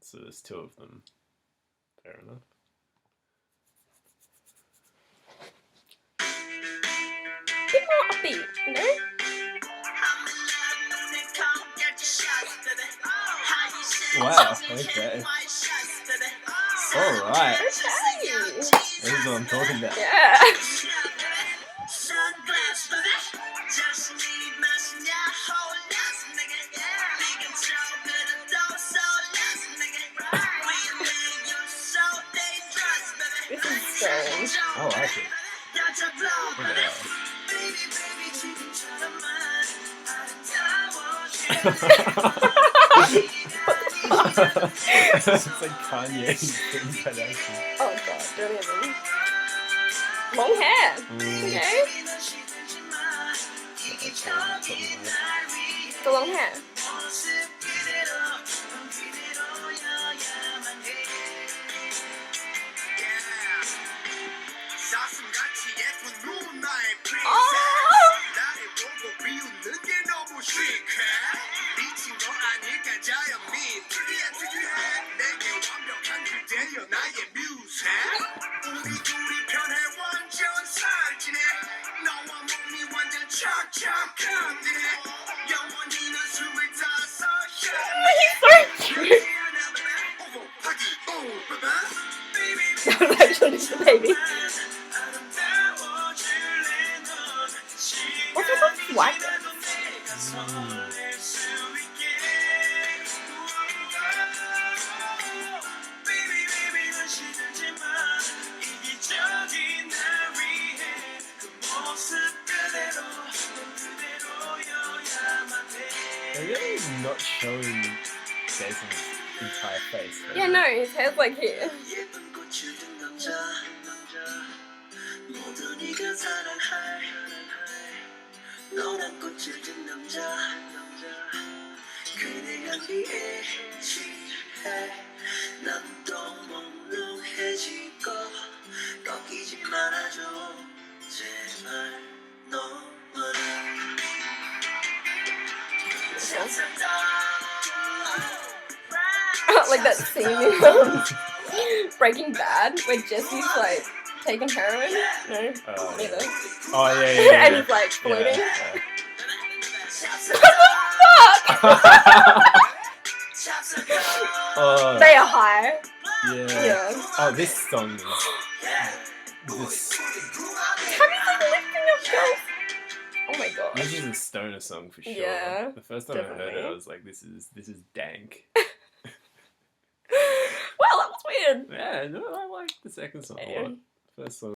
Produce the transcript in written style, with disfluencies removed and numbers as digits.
So there's two of them. Fair enough. Bit more upbeat, you know? Wow, okay. Alright. Okay. This is what I'm talking about. Yeah. This is strange. I like it. Look at It's like Kanye and Kim Kardashian. Oh god, don't even. Long hair. Okay. The long hair. That was actually just a baby. What's this one? White? They're really not showing Jason's entire face. Right? Yeah, no, his hair's like here. Like that scene in Breaking Bad where Jesse's like taking heroin. No, neither. Oh yeah. And he's like floating. Yeah. What the fuck? Oh, They are high. yeah. Oh, this song is. This. Have you been lifting yourself? Oh my god. This is a stoner song for sure. Yeah, The first time I heard it, definitely. I was like, "This is dank." Well, that was weird. Yeah, no, I like the second song a lot. First song.